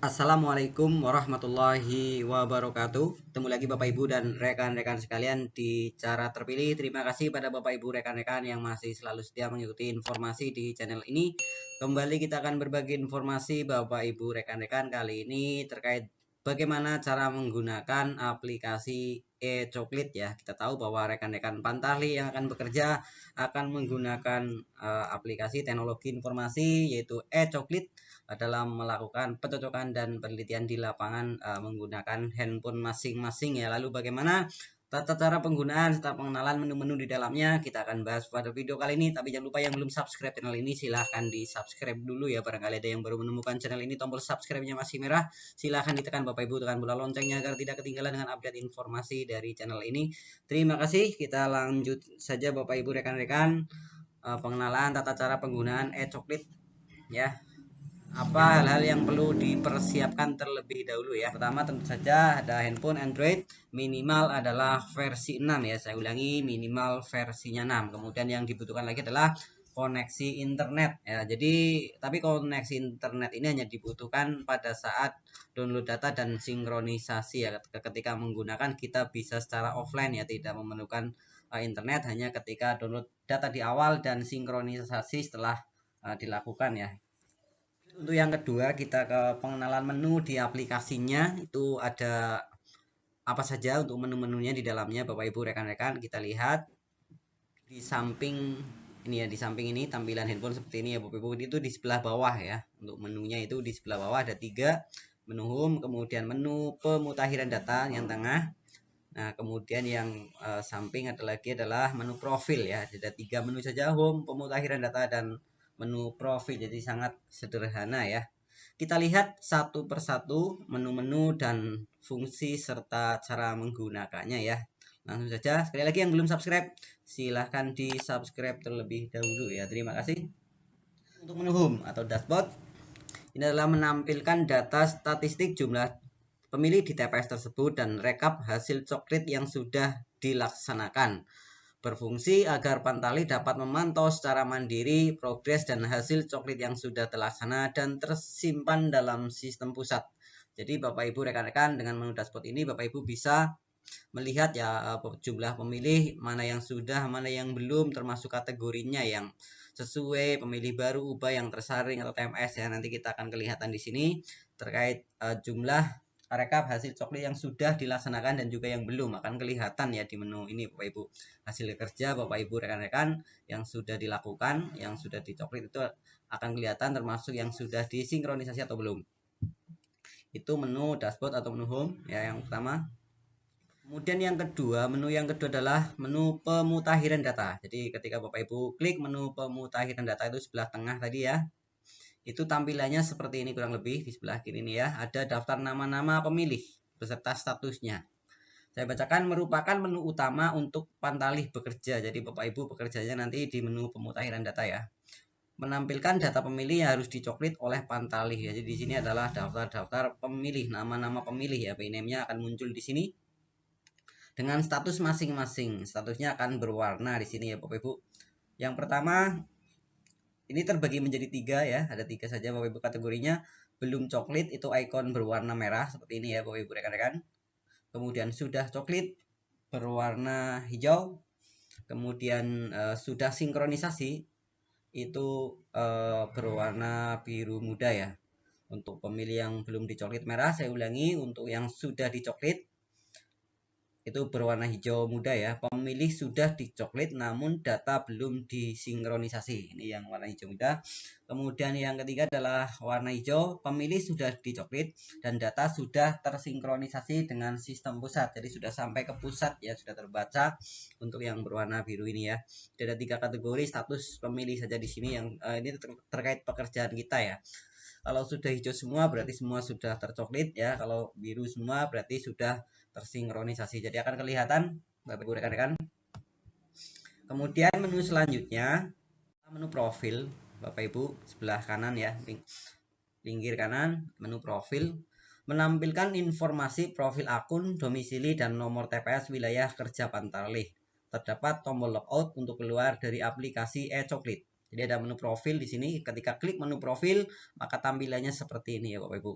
Assalamualaikum warahmatullahi wabarakatuh. Ketemu lagi Bapak Ibu dan rekan-rekan sekalian di cara terpilih. Terima kasih pada Bapak Ibu rekan-rekan yang masih selalu setia mengikuti informasi di channel ini. Kembali kita akan berbagi informasi Bapak Ibu rekan-rekan kali ini terkait bagaimana cara menggunakan aplikasi e-coklit ya. Kita tahu bahwa rekan-rekan Pantali yang akan bekerja akan menggunakan aplikasi teknologi informasi yaitu e-coklit dalam melakukan pencocokan dan penelitian di lapangan menggunakan handphone masing-masing ya. Lalu bagaimana tata cara penggunaan serta pengenalan menu-menu di dalamnya kita akan bahas pada video kali ini. Tapi jangan lupa yang belum subscribe channel ini silahkan di subscribe dulu ya. Barangkali ada yang baru menemukan channel ini, tombol subscribe-nya masih merah, silahkan ditekan Bapak Ibu, tekan bola loncengnya agar tidak ketinggalan dengan update informasi dari channel ini. Terima kasih. Kita lanjut saja Bapak Ibu rekan-rekan, pengenalan tata cara penggunaan e-coklit ya. Apa hal-hal yang perlu dipersiapkan terlebih dahulu ya. Pertama tentu saja ada handphone Android minimal adalah versi 6 ya. Saya ulangi, minimal versinya 6. Kemudian yang dibutuhkan lagi adalah koneksi internet ya. Jadi tapi koneksi internet ini hanya dibutuhkan pada saat download data dan sinkronisasi ya. Ketika menggunakan kita bisa secara offline ya, tidak memerlukan internet, hanya ketika download data di awal dan sinkronisasi setelah dilakukan ya. Untuk yang kedua kita ke pengenalan menu di aplikasinya. Itu ada apa saja untuk menu-menunya di dalamnya Bapak Ibu rekan-rekan. Kita lihat di samping ini ya, di samping ini tampilan handphone seperti ini ya Bapak Ibu. Itu di sebelah bawah ya. Untuk menunya itu di sebelah bawah ada 3, menu home, kemudian menu pemutakhiran data yang tengah. Nah, kemudian yang samping ada lagi adalah menu profil ya. Ada 3 menu saja, home, pemutakhiran data, dan menu profil. Jadi sangat sederhana ya. Kita lihat satu persatu menu-menu dan fungsi serta cara menggunakannya ya. Langsung saja, sekali lagi yang belum subscribe silahkan di subscribe terlebih dahulu ya. Terima kasih. Untuk menu home atau dashboard, ini adalah menampilkan data statistik jumlah pemilih di TPS tersebut dan rekap hasil coklit yang sudah dilaksanakan. Berfungsi agar Pantali dapat memantau secara mandiri progres dan hasil coklit yang sudah terlaksana dan tersimpan dalam sistem pusat. Jadi Bapak Ibu rekan-rekan, dengan menu dashboard ini Bapak Ibu bisa melihat ya jumlah pemilih, mana yang sudah, mana yang belum, termasuk kategorinya yang sesuai, pemilih baru, ubah, yang tersaring atau TMS ya. Nanti kita akan kelihatan di sini terkait jumlah rekap hasil coklit yang sudah dilaksanakan dan juga yang belum akan kelihatan ya di menu ini Bapak Ibu. Hasil kerja Bapak Ibu rekan-rekan yang sudah dilakukan, yang sudah dicoklit itu akan kelihatan, termasuk yang sudah disinkronisasi atau belum. Itu menu dashboard atau menu home ya yang pertama. Kemudian yang kedua, menu yang kedua adalah menu pemutakhiran data. Jadi ketika Bapak Ibu klik menu pemutakhiran data itu sebelah tengah tadi ya, itu tampilannya seperti ini kurang lebih. Di sebelah kiri ini ya, ada daftar nama-nama pemilih beserta statusnya. Saya bacakan, merupakan menu utama untuk Pantali bekerja. Jadi Bapak Ibu bekerjanya nanti di menu pemutakhiran data ya. Menampilkan data pemilih yang harus dicoklit oleh Pantali. Jadi di sini adalah daftar-daftar pemilih, nama-nama pemilih ya. PNAME-nya akan muncul di sini dengan status masing-masing. Statusnya akan berwarna di sini ya Bapak Ibu. Yang pertama ini terbagi menjadi 3 ya, ada 3 saja Bapak Ibu kategorinya. Belum coklit itu ikon berwarna merah seperti ini ya Bapak Ibu rekan-rekan. Kemudian sudah coklit berwarna hijau. Kemudian sudah sinkronisasi itu berwarna biru muda ya. Untuk pemilih yang belum dicoklit merah, saya ulangi, untuk yang sudah dicoklit itu berwarna hijau muda ya. Pemilih sudah dicoklit namun data belum disinkronisasi. Ini yang warna hijau muda. Kemudian yang ketiga adalah warna hijau, pemilih sudah dicoklit dan data sudah tersinkronisasi dengan sistem pusat. Jadi sudah sampai ke pusat ya, sudah terbaca. Untuk yang berwarna biru ini ya. Jadi ada 3 kategori status pemilih saja di sini yang ini terkait pekerjaan kita ya. Kalau sudah hijau semua berarti semua sudah tercoklit ya. Kalau biru semua berarti sudah tersinkronisasi. Jadi akan kelihatan Bapak Ibu rekan-rekan. Kemudian menu selanjutnya menu profil Bapak Ibu sebelah kanan ya, pinggir kanan menu profil, menampilkan informasi profil akun, domisili, dan nomor TPS wilayah kerja Pantali. Terdapat tombol logout untuk keluar dari aplikasi e-coklit. Jadi ada menu profil di sini. Ketika klik menu profil, maka tampilannya seperti ini ya Bapak Ibu.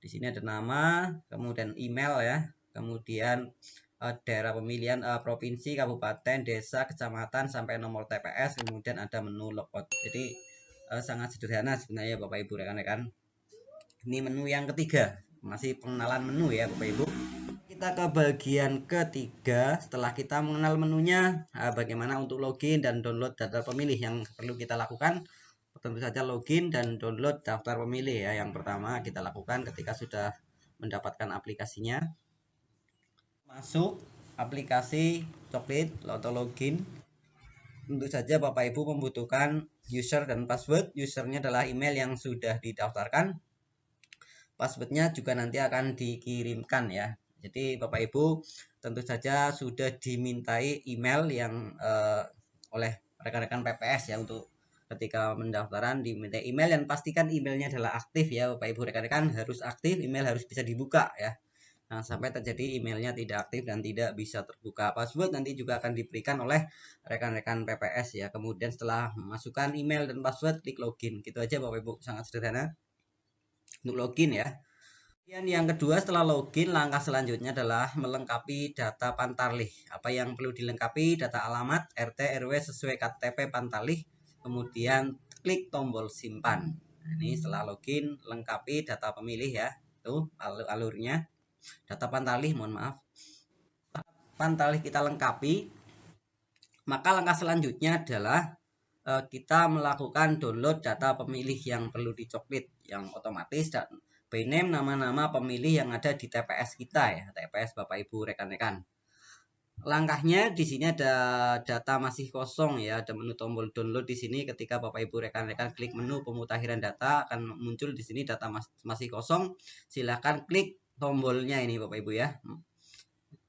Di sini ada nama, kemudian email ya, kemudian daerah pemilihan provinsi, kabupaten, desa, kecamatan, sampai nomor TPS, kemudian ada menu logout. Jadi sangat sederhana sebenarnya Bapak Ibu rekan-rekan. Ini menu yang ketiga, masih pengenalan menu ya Bapak Ibu. Kita ke bagian ketiga. Setelah kita mengenal menunya, bagaimana untuk login dan download data pemilih yang perlu kita lakukan. Tentu saja login dan download daftar pemilih ya. Yang pertama kita lakukan ketika sudah mendapatkan aplikasinya. Masuk aplikasi Coklit atau login. Tentu saja Bapak Ibu membutuhkan user dan password. Usernya adalah email yang sudah didaftarkan. Passwordnya juga nanti akan dikirimkan ya. Jadi Bapak Ibu tentu saja sudah dimintai email yang oleh rekan-rekan PPS ya, untuk ketika mendaftaran diminta email, dan pastikan emailnya adalah aktif ya Bapak Ibu rekan-rekan, harus aktif, email harus bisa dibuka ya. Nah, sampai terjadi emailnya tidak aktif dan tidak bisa terbuka. Password nanti juga akan diberikan oleh rekan-rekan PPS ya. Kemudian setelah memasukkan email dan password, klik login. Gitu aja Bapak Ibu, sangat sederhana untuk login ya. Kemudian yang kedua, setelah login, langkah selanjutnya adalah melengkapi data Pantarlih. Apa yang perlu dilengkapi? Data alamat, RT, RW sesuai KTP Pantarlih. Kemudian klik tombol simpan. Nah, ini setelah login, lengkapi data pemilih ya. Itu alurnya. Data Pantarlih, mohon maaf. Pantarlih kita lengkapi. Maka langkah selanjutnya adalah kita melakukan download data pemilih yang perlu dicoklit, yang otomatis dan by name nama-nama pemilih yang ada di TPS kita ya, TPS Bapak Ibu rekan-rekan. Langkahnya di sini ada data masih kosong ya, ada menu tombol download di sini. Ketika Bapak Ibu rekan-rekan klik menu pemutakhiran data, akan muncul di sini data masih kosong. Silahkan klik tombolnya ini Bapak Ibu ya.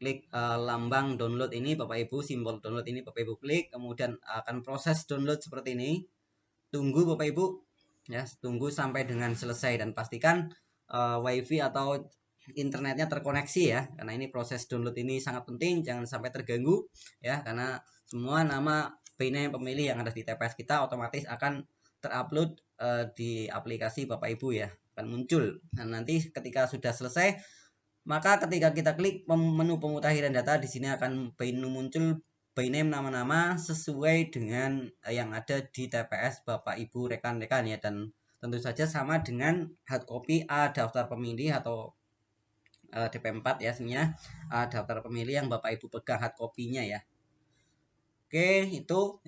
Klik lambang download ini Bapak Ibu, simbol download ini Bapak Ibu klik, kemudian akan proses download seperti ini. Tunggu Bapak Ibu ya, tunggu sampai dengan selesai dan pastikan WiFi atau internetnya terkoneksi ya, karena ini proses download ini sangat penting, jangan sampai terganggu ya, karena semua nama pemilih yang ada di TPS kita otomatis akan terupload di aplikasi Bapak Ibu ya, akan muncul. Dan nanti ketika sudah selesai, maka ketika kita klik menu pemutakhiran data, di sini akan muncul by name nama-nama sesuai dengan yang ada di TPS Bapak Ibu rekan-rekan ya, dan tentu saja sama dengan hard copy daftar pemilih atau DP4 ya, sebenarnya daftar pemilih yang Bapak Ibu pegang hard copy-nya ya. Oke, itu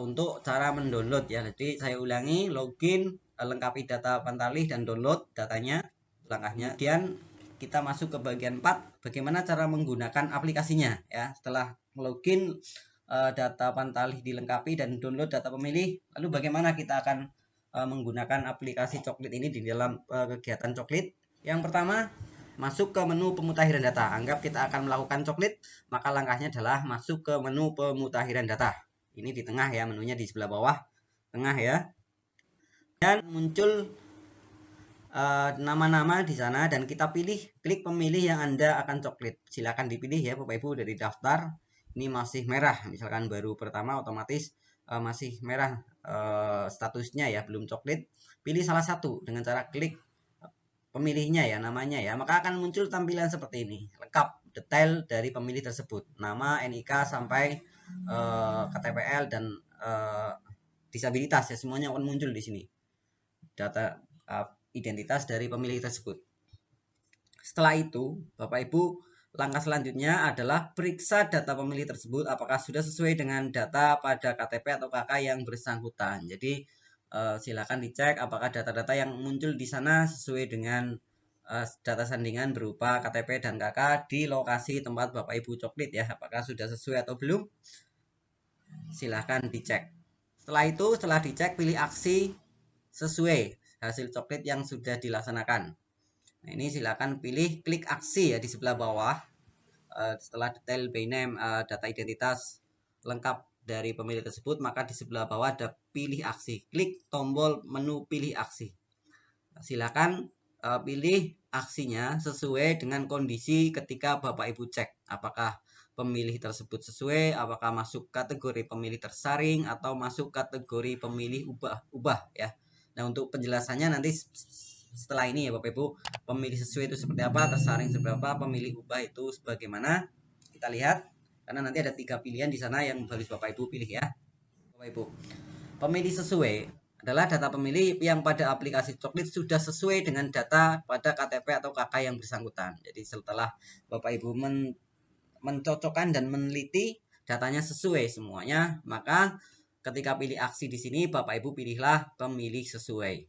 untuk cara mendownload ya. Jadi saya ulangi, login, lengkapi data Pantarlih dan download datanya, langkahnya. Kemudian kita masuk ke bagian 4, bagaimana cara menggunakan aplikasinya ya. Setelah login, data Pantarlih dilengkapi dan download data pemilih, lalu bagaimana kita akan menggunakan aplikasi Coklit ini di dalam kegiatan Coklit. Yang pertama, masuk ke menu pemutakhiran data. Anggap kita akan melakukan Coklit, maka langkahnya adalah masuk ke menu pemutakhiran data. Ini di tengah ya, menunya di sebelah bawah tengah ya. Dan muncul nama-nama di sana, dan kita pilih, klik pemilih yang Anda akan Coklit. Silakan dipilih ya Bapak Ibu dari daftar. Ini masih merah, misalkan baru pertama otomatis masih merah statusnya ya, belum Coklit. Pilih salah satu dengan cara klik pemilihnya ya, namanya ya, maka akan muncul tampilan seperti ini, lengkap detail dari pemilih tersebut, nama, NIK sampai KTPL dan disabilitas ya, semuanya akan muncul di sini, data identitas dari pemilih tersebut. Setelah itu Bapak Ibu, langkah selanjutnya adalah periksa data pemilih tersebut apakah sudah sesuai dengan data pada KTP atau KK yang bersangkutan. Jadi silakan dicek apakah data-data yang muncul di sana sesuai dengan data sandingan berupa KTP dan KK di lokasi tempat Bapak Ibu Coklit ya, apakah sudah sesuai atau belum. Silahkan dicek. Setelah itu, setelah dicek, pilih aksi sesuai hasil Coklit yang sudah dilaksanakan. Nah, ini silakan pilih klik aksi ya di sebelah bawah. Setelah detail by name, data identitas lengkap dari pemilih tersebut, maka di sebelah bawah ada pilih aksi. Klik tombol menu pilih aksi. Silakan pilih aksinya sesuai dengan kondisi ketika Bapak Ibu cek apakah pemilih tersebut sesuai, apakah masuk kategori pemilih tersaring atau masuk kategori pemilih ubah ya. Nah, untuk penjelasannya nanti setelah ini ya Bapak Ibu, pemilih sesuai itu seperti apa, tersaring seperti apa, pemilih ubah itu sebagaimana. Kita lihat, karena nanti ada 3 pilihan di sana yang harus Bapak Ibu pilih ya. Bapak Ibu, pemilih sesuai adalah data pemilih yang pada aplikasi Coklit sudah sesuai dengan data pada KTP atau KK yang bersangkutan. Jadi setelah Bapak Ibu mencocokkan dan meneliti datanya sesuai semuanya, maka ketika pilih aksi di sini Bapak Ibu pilihlah pemilih sesuai.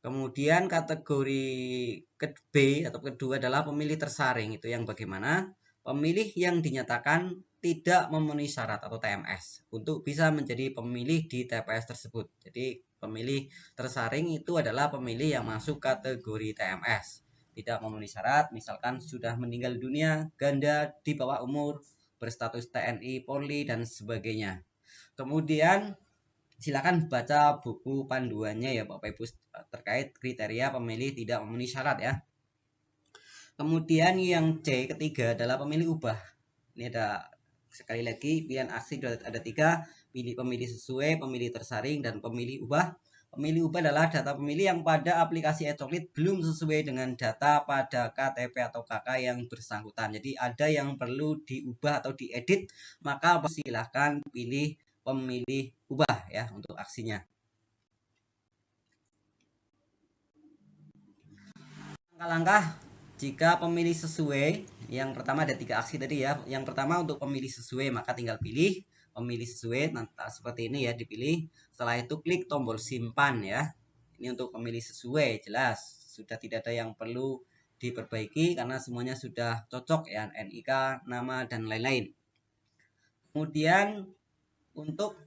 Kemudian kategori B atau kedua adalah pemilih tersaring. Itu yang bagaimana? Pemilih yang dinyatakan tidak memenuhi syarat atau TMS untuk bisa menjadi pemilih di TPS tersebut. Jadi pemilih tersaring itu adalah pemilih yang masuk kategori TMS, tidak memenuhi syarat, misalkan sudah meninggal dunia, ganda, di bawah umur, berstatus TNI, Polri, dan sebagainya. Kemudian silakan baca buku panduannya ya Bapak Ibu terkait kriteria pemilih tidak memenuhi syarat ya. Kemudian yang C ketiga adalah pemilih ubah. Ini ada sekali lagi pilihan aksi ada 3, pilih pemilih sesuai, pemilih tersaring, dan pemilih ubah. Pemilih ubah adalah data pemilih yang pada aplikasi e-Coklit belum sesuai dengan data pada KTP atau KK yang bersangkutan. Jadi ada yang perlu diubah atau diedit, maka silahkan pilih pemilih ubah ya untuk aksinya. Langkah-langkah jika pemilih sesuai, yang pertama ada 3 aksi tadi ya. Yang pertama untuk pemilih sesuai, maka tinggal pilih pemilih sesuai, nanti seperti ini ya dipilih. Setelah itu klik tombol simpan ya. Ini untuk pemilih sesuai, jelas sudah tidak ada yang perlu diperbaiki karena semuanya sudah cocok ya, NIK, nama, dan lain-lain. Kemudian untuk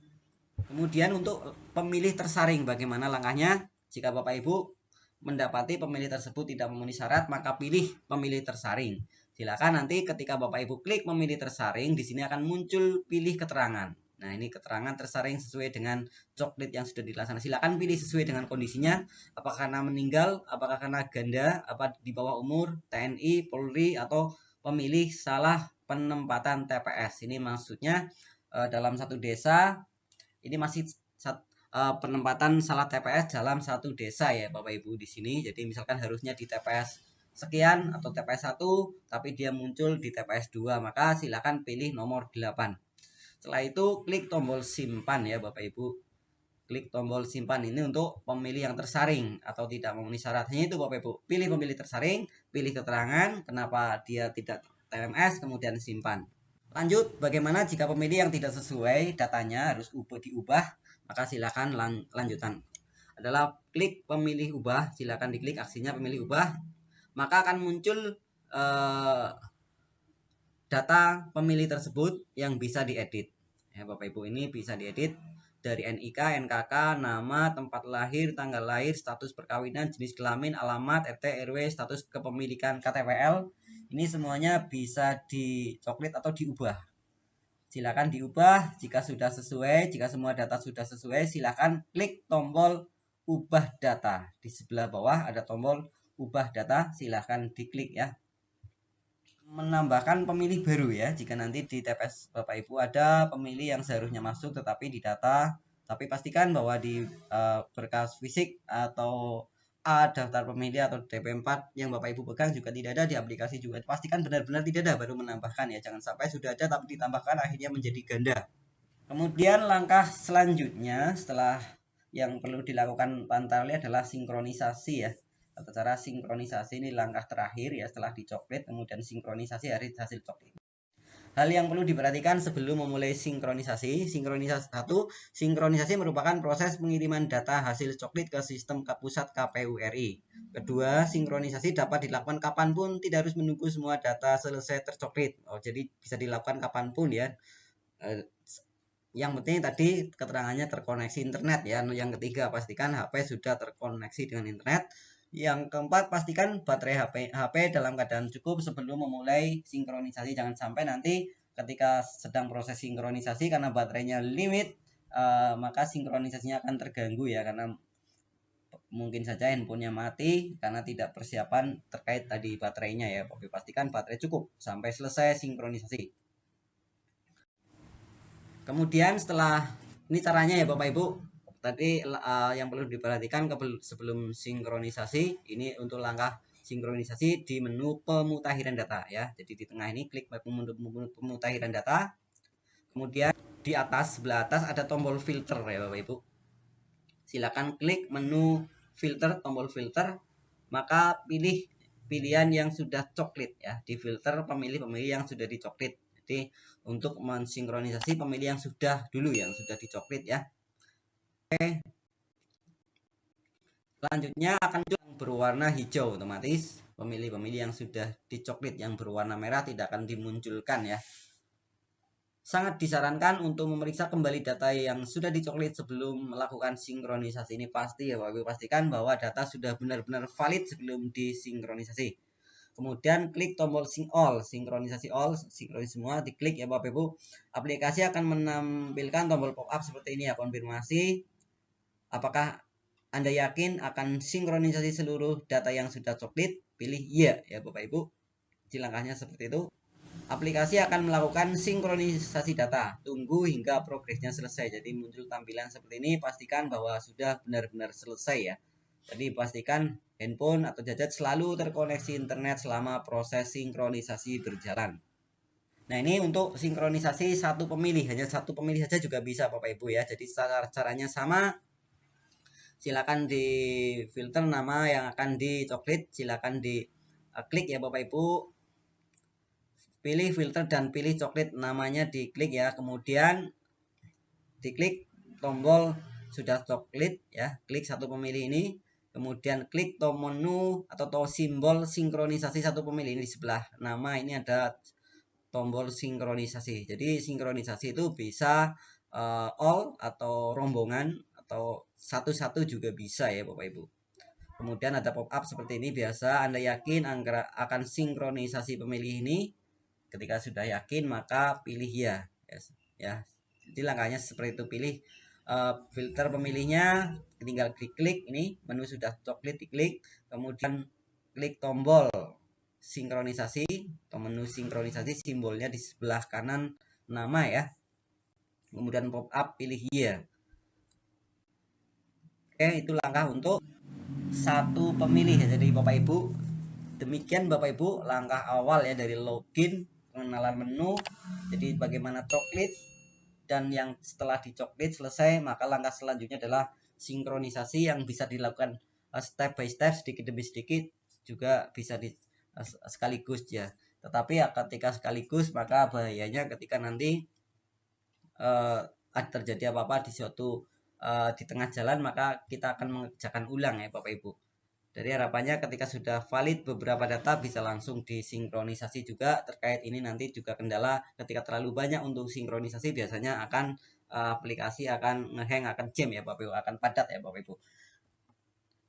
pemilih tersaring, bagaimana langkahnya? Jika Bapak Ibu mendapati pemilih tersebut tidak memenuhi syarat, maka pilih pemilih tersaring. Silakan nanti ketika Bapak Ibu klik memilih tersaring, di sini akan muncul pilih keterangan. Nah, ini keterangan tersaring sesuai dengan Coklit yang sudah dilaksanakan. Silakan pilih sesuai dengan kondisinya, apakah karena meninggal, apakah karena ganda, apa di bawah umur, TNI, Polri, atau pemilih salah penempatan TPS. Ini maksudnya dalam satu desa ini masih penempatan salah TPS dalam satu desa ya Bapak Ibu di sini. Jadi misalkan harusnya di TPS sekian atau TPS 1 tapi dia muncul di TPS 2, maka silakan pilih nomor 8. Setelah itu klik tombol simpan ya Bapak Ibu. Klik tombol simpan ini untuk pemilih yang tersaring atau tidak memenuhi syarat. Hanya itu Bapak Ibu. Pilih pemilih tersaring, pilih keterangan kenapa dia tidak TMS, kemudian simpan. Lanjut, bagaimana jika pemilih yang tidak sesuai datanya harus diubah, maka silakan lanjutan. Adalah klik pemilih ubah, silakan diklik aksinya pemilih ubah, maka akan muncul data pemilih tersebut yang bisa diedit. Ya Bapak Ibu, ini bisa diedit dari NIK, NKK, nama, tempat lahir, tanggal lahir, status perkawinan, jenis kelamin, alamat, RT, RW, status kepemilikan KTPL. Ini semuanya bisa dicoklit atau diubah. Silakan diubah jika sudah sesuai. Jika semua data sudah sesuai, silakan klik tombol ubah data. Di sebelah bawah ada tombol ubah data, silakan diklik ya. Menambahkan pemilih baru ya. Jika nanti di TPS Bapak Ibu ada pemilih yang seharusnya masuk tetapi di data, tapi pastikan bahwa di berkas fisik atau daftar pemilih atau DP4 yang Bapak Ibu pegang juga tidak ada di aplikasi juga. Pastikan benar-benar tidak ada baru menambahkan ya. Jangan sampai sudah ada tapi ditambahkan akhirnya menjadi ganda. Kemudian langkah selanjutnya setelah yang perlu dilakukan pantarli adalah sinkronisasi ya. Tata cara sinkronisasi ini langkah terakhir ya setelah dicoklit, kemudian sinkronisasi hasil coklit. Hal yang perlu diperhatikan sebelum memulai sinkronisasi. Sinkronisasi merupakan proses pengiriman data hasil coklit ke sistem pusat KPU RI. Kedua, sinkronisasi dapat dilakukan kapanpun, tidak harus menunggu semua data selesai tercoklit. Jadi bisa dilakukan kapanpun ya. Yang penting tadi keterangannya terkoneksi internet ya. Yang ketiga, pastikan HP sudah terkoneksi dengan internet. Yang keempat, pastikan baterai HP dalam keadaan cukup sebelum memulai sinkronisasi. Jangan sampai nanti ketika sedang proses sinkronisasi karena baterainya limit, maka sinkronisasinya akan terganggu ya, karena mungkin saja handphonenya mati karena tidak persiapan terkait tadi baterainya ya. Tapi pastikan baterai cukup sampai selesai sinkronisasi. Kemudian setelah ini caranya ya Bapak Ibu, tadi yang perlu diperhatikan sebelum sinkronisasi, ini untuk langkah sinkronisasi di menu pemutahiran data ya. Jadi di tengah ini klik pemutahiran data. Kemudian di atas sebelah atas ada tombol filter ya Bapak Ibu. Silakan klik menu filter, tombol filter, maka pilih pilihan yang sudah coklit ya. Di filter pemilih yang sudah dicoklit. Jadi untuk mensinkronisasi pemilih yang sudah dicoklit ya. Oke. Selanjutnya akan berwarna hijau, otomatis pemilih yang sudah dicoklit yang berwarna merah tidak akan dimunculkan ya. Sangat disarankan untuk memeriksa kembali data yang sudah dicoklit sebelum melakukan sinkronisasi. Ini pasti ya Bapak Ibu, pastikan bahwa data sudah benar-benar valid sebelum disinkronisasi. Kemudian klik tombol sinkronisasi semua, diklik ya Bapak Ibu. Aplikasi akan menampilkan tombol pop-up seperti ini ya, konfirmasi. Apakah Anda yakin akan sinkronisasi seluruh data yang sudah coklit? Pilih iya ya Bapak Ibu. Jadi langkahnya seperti itu. Aplikasi akan melakukan sinkronisasi data. Tunggu hingga progresnya selesai. Jadi muncul tampilan seperti ini. Pastikan bahwa sudah benar-benar selesai ya. Jadi pastikan handphone atau gadget selalu terkoneksi internet selama proses sinkronisasi berjalan. Nah ini untuk sinkronisasi satu pemilih. Hanya satu pemilih saja juga bisa Bapak Ibu ya. Jadi caranya sama. Silakan di filter nama yang akan dicoklit. Silakan di klik ya Bapak Ibu. Pilih filter dan pilih coklit, namanya diklik ya. Kemudian diklik tombol sudah coklit ya, klik satu pemilih ini. Kemudian klik menu atau simbol sinkronisasi satu pemilih ini di sebelah nama, ini ada tombol sinkronisasi. Jadi sinkronisasi itu bisa all atau rombongan atau satu-satu juga bisa ya Bapak Ibu. Kemudian ada pop-up seperti ini biasa. Anda yakin akan sinkronisasi pemilih ini? Ketika sudah yakin maka pilih ya. Jadi langkahnya seperti itu, pilih filter pemilihnya, tinggal klik ini, menu sudah coklit diklik, kemudian klik tombol sinkronisasi atau menu sinkronisasi, simbolnya di sebelah kanan nama ya. Kemudian pop up, pilih ya. Oke, itu langkah untuk satu pemilih ya. Jadi Bapak Ibu, demikian Bapak Ibu langkah awal ya dari login, pengenalan menu, jadi bagaimana coklit, dan yang setelah dicoklit selesai maka langkah selanjutnya adalah sinkronisasi yang bisa dilakukan step by step, sedikit demi sedikit, juga bisa sekaligus ya. Tetapi ya ketika sekaligus maka bahayanya ketika nanti terjadi apa-apa di suatu di tengah jalan, maka kita akan mengerjakan ulang ya Bapak Ibu. Dari harapannya ketika sudah valid beberapa data bisa langsung disinkronisasi juga. Terkait ini nanti juga kendala ketika terlalu banyak untuk sinkronisasi, biasanya akan aplikasi akan ngehang, akan jam ya Bapak Ibu, akan padat ya Bapak Ibu.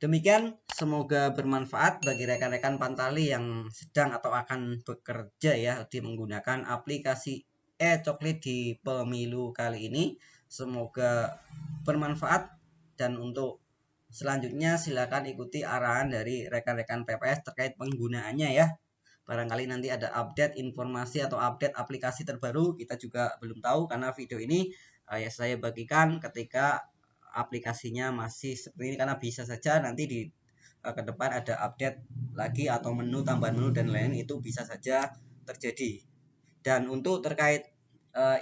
Demikian, semoga bermanfaat bagi rekan-rekan Pantali yang sedang atau akan bekerja ya di menggunakan aplikasi e-coklit di pemilu kali ini. Semoga bermanfaat, dan untuk selanjutnya silakan ikuti arahan dari rekan-rekan PPS terkait penggunaannya ya. Barangkali nanti ada update informasi atau update aplikasi terbaru, kita juga belum tahu karena video ini ya saya bagikan ketika aplikasinya masih seperti ini, karena bisa saja nanti di ke depan ada update lagi atau menu, tambahan menu dan lain itu bisa saja terjadi. Dan untuk terkait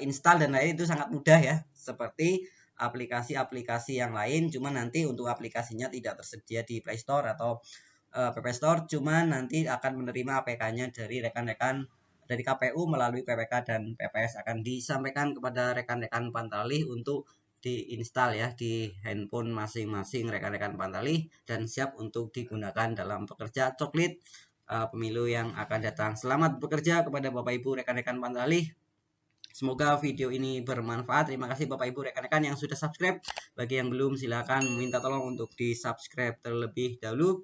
install dan lain itu sangat mudah ya, seperti aplikasi-aplikasi yang lain, cuma nanti untuk aplikasinya tidak tersedia di Play Store atau PP Store, cuma nanti akan menerima APK-nya dari rekan-rekan dari KPU melalui PPK dan PPS, akan disampaikan kepada rekan-rekan Pantali untuk diinstal ya di handphone masing-masing rekan-rekan Pantali dan siap untuk digunakan dalam pekerja coklit pemilu yang akan datang. Selamat bekerja kepada Bapak Ibu rekan-rekan Pantali. Semoga video ini bermanfaat. Terima kasih Bapak Ibu rekan-rekan yang sudah subscribe. Bagi yang belum, silakan minta tolong untuk di subscribe terlebih dahulu.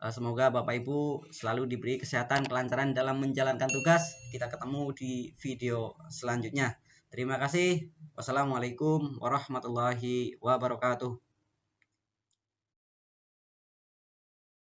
Semoga Bapak Ibu selalu diberi kesehatan, kelancaran dalam menjalankan tugas. Kita ketemu di video selanjutnya. Terima kasih. Wassalamualaikum warahmatullahi wabarakatuh.